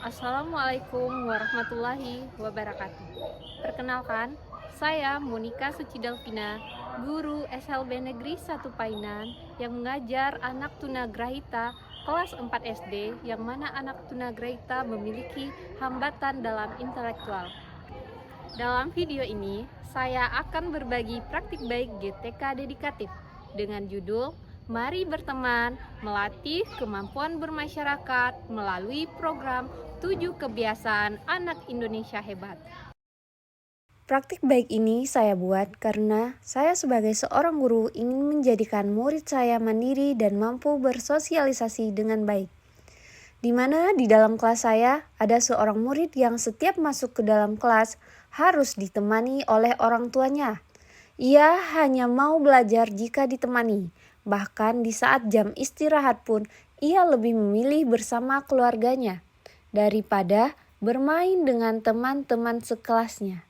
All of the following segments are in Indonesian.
Assalamualaikum warahmatullahi wabarakatuh. Perkenalkan, saya Monika Suci Delvina, guru SLB Negeri 1 Painan yang mengajar anak tunagrahita kelas 4 SD, yang mana anak tunagrahita memiliki hambatan dalam intelektual. Dalam video ini, saya akan berbagi praktik baik GTK dedikatif dengan judul Mari Berteman, Melatih Kemampuan Bermasyarakat melalui program 7 Kebiasaan Anak Indonesia Hebat. Praktik baik ini saya buat karena saya sebagai seorang guru ingin menjadikan murid saya mandiri dan mampu bersosialisasi dengan baik. Di mana di dalam kelas saya ada seorang murid yang setiap masuk ke dalam kelas harus ditemani oleh orang tuanya. Ia hanya mau belajar jika ditemani. Bahkan di saat jam istirahat pun ia lebih memilih bersama keluarganya daripada bermain dengan teman-teman sekelasnya.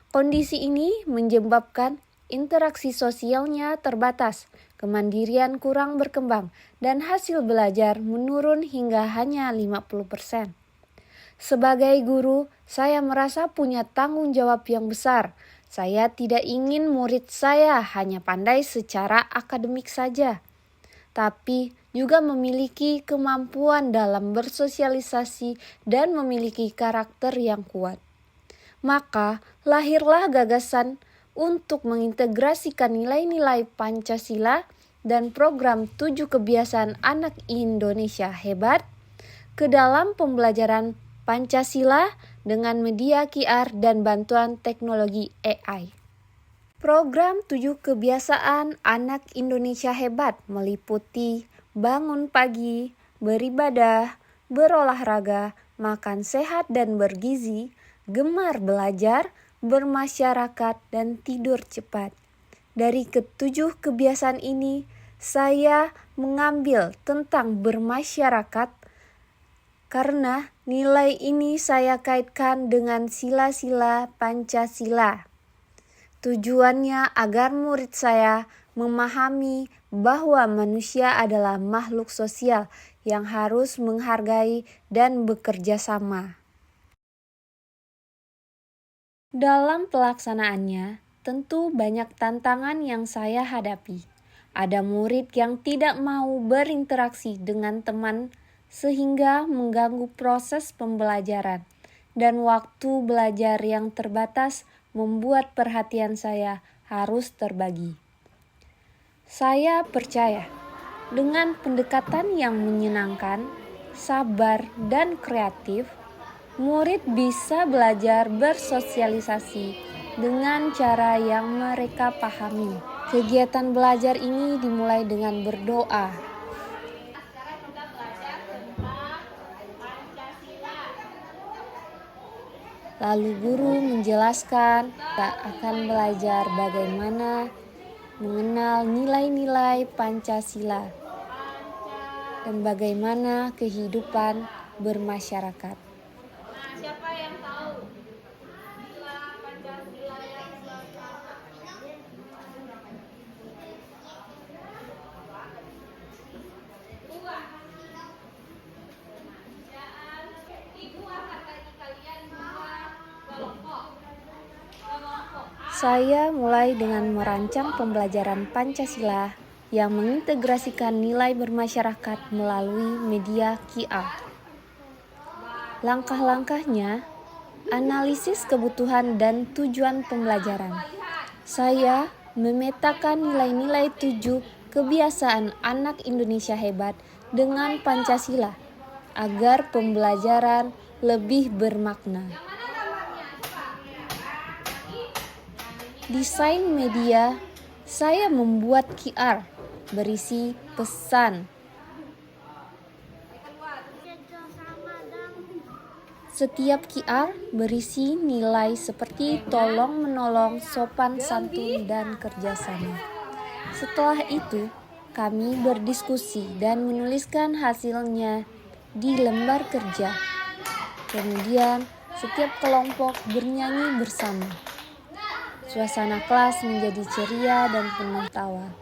Kondisi ini menyebabkan interaksi sosialnya terbatas, kemandirian kurang berkembang, dan hasil belajar menurun hingga hanya 50%. Sebagai guru, saya merasa punya tanggung jawab yang besar. Saya tidak ingin murid saya hanya pandai secara akademik saja, tapi juga memiliki kemampuan dalam bersosialisasi dan memiliki karakter yang kuat. Maka lahirlah gagasan untuk mengintegrasikan nilai-nilai Pancasila dan program 7 Kebiasaan Anak Indonesia Hebat ke dalam pembelajaran Pancasila dengan media QR dan bantuan teknologi AI. Program 7 Kebiasaan Anak Indonesia Hebat meliputi bangun pagi, beribadah, berolahraga, makan sehat dan bergizi, gemar belajar, bermasyarakat, dan tidur cepat. Dari ketujuh kebiasaan ini, saya mengambil tentang bermasyarakat karena nilai ini saya kaitkan dengan sila-sila Pancasila. Tujuannya agar murid saya memahami bahwa manusia adalah makhluk sosial yang harus menghargai dan bekerja sama. Dalam pelaksanaannya, tentu banyak tantangan yang saya hadapi. Ada murid yang tidak mau berinteraksi dengan teman sehingga mengganggu proses pembelajaran, dan waktu belajar yang terbatas membuat perhatian saya harus terbagi. Saya percaya dengan pendekatan yang menyenangkan, sabar, dan kreatif, murid bisa belajar bersosialisasi dengan cara yang mereka pahami. Kegiatan belajar ini dimulai dengan berdoa. Lalu guru menjelaskan kita akan belajar bagaimana mengenal nilai-nilai Pancasila dan bagaimana kehidupan bermasyarakat. Siapa yang tahu nilai Pancasila yang Saya mulai dengan merancang pembelajaran Pancasila yang mengintegrasikan nilai bermasyarakat melalui media QR. Langkah-langkahnya, analisis kebutuhan dan tujuan pembelajaran. Saya memetakan nilai-nilai 7 kebiasaan anak Indonesia hebat dengan Pancasila agar pembelajaran lebih bermakna. Desain media, saya membuat QR berisi pesan. Setiap QR berisi nilai seperti tolong menolong, sopan santun, dan kerjasama. Setelah itu, kami berdiskusi dan menuliskan hasilnya di lembar kerja. Kemudian, setiap kelompok bernyanyi bersama. Suasana kelas menjadi ceria dan penuh tawa.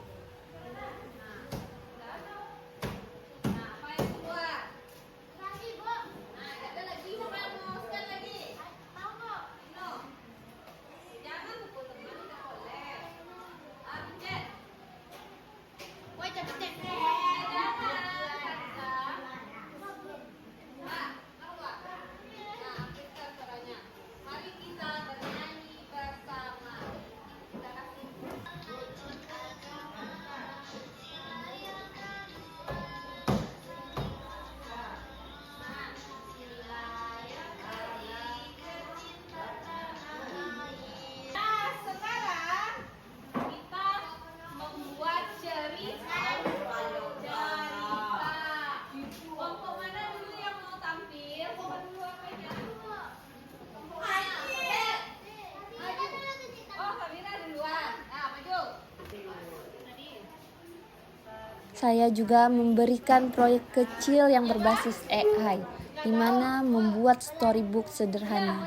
Saya juga memberikan proyek kecil yang berbasis AI, di mana membuat storybook sederhana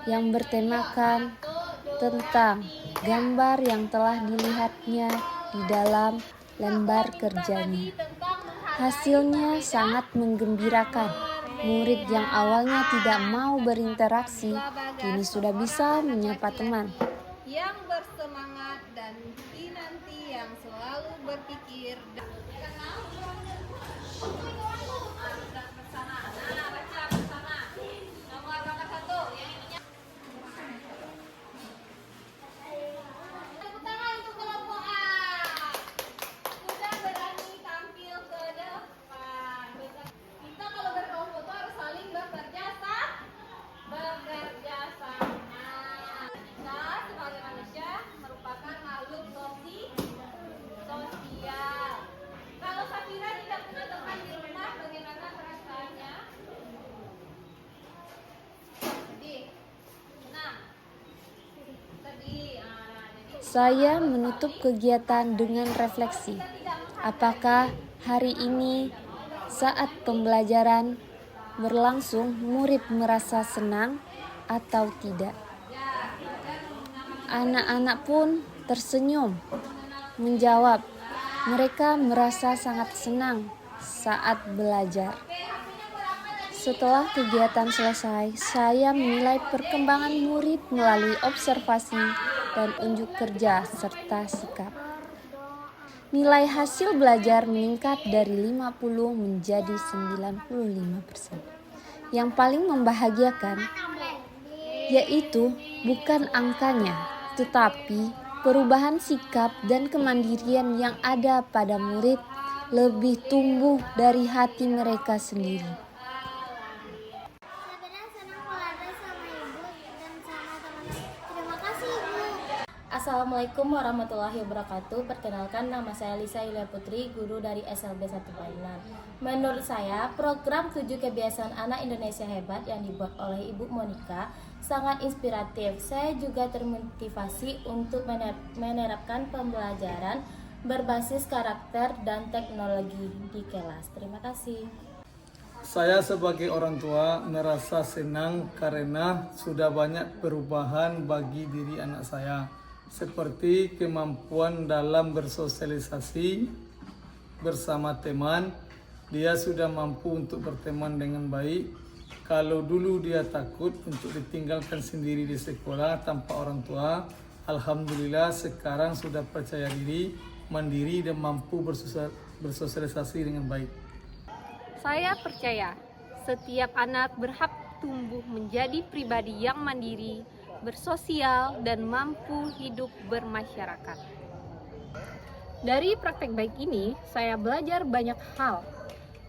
yang bertemakan tentang gambar yang telah dilihatnya di dalam lembar kerjanya. Hasilnya sangat menggembirakan. Murid yang awalnya tidak mau berinteraksi, kini sudah bisa menyapa teman. Yang bersemangat dan nanti yang selalu berpikir Saya menutup kegiatan dengan refleksi. Apakah hari ini saat pembelajaran berlangsung murid merasa senang atau tidak? Anak-anak pun tersenyum menjawab mereka merasa sangat senang saat belajar. Setelah kegiatan selesai, saya menilai perkembangan murid melalui observasi dan unjuk kerja serta sikap. Nilai hasil belajar meningkat dari 50 menjadi 95%. Yang paling membahagiakan yaitu bukan angkanya, tetapi perubahan sikap dan kemandirian yang ada pada murid lebih tumbuh dari hati mereka sendiri. Assalamualaikum warahmatullahi wabarakatuh. Perkenalkan, nama saya Lisa Yulia Putri, guru dari SLB 1 Painan. Menurut saya, program 7 Kebiasaan Anak Indonesia Hebat yang dibuat oleh Ibu Monika sangat inspiratif. Saya juga termotivasi untuk menerapkan pembelajaran berbasis karakter dan teknologi di kelas. Terima kasih. Saya sebagai orang tua merasa senang karena sudah banyak perubahan bagi diri anak saya, seperti kemampuan dalam bersosialisasi bersama teman. Dia sudah mampu untuk berteman dengan baik. Kalau dulu dia takut untuk ditinggalkan sendiri di sekolah tanpa orang tua, alhamdulillah sekarang sudah percaya diri, mandiri dan mampu bersosialisasi dengan baik. Saya percaya setiap anak berhak tumbuh menjadi pribadi yang mandiri, bersosial, dan mampu hidup bermasyarakat. Dari praktek baik ini, saya belajar banyak hal,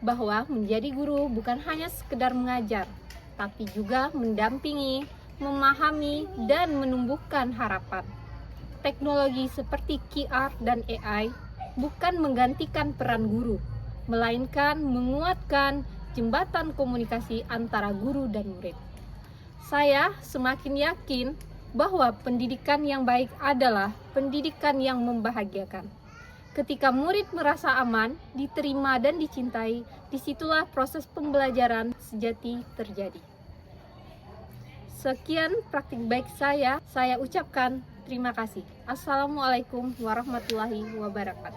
bahwa menjadi guru bukan hanya sekedar mengajar, tapi juga mendampingi, memahami, dan menumbuhkan harapan. Teknologi seperti QR dan AI bukan menggantikan peran guru, melainkan menguatkan jembatan komunikasi antara guru dan murid. Saya semakin yakin bahwa pendidikan yang baik adalah pendidikan yang membahagiakan. Ketika murid merasa aman, diterima dan dicintai, disitulah proses pembelajaran sejati terjadi. Sekian praktik baik saya ucapkan terima kasih. Assalamualaikum warahmatullahi wabarakatuh.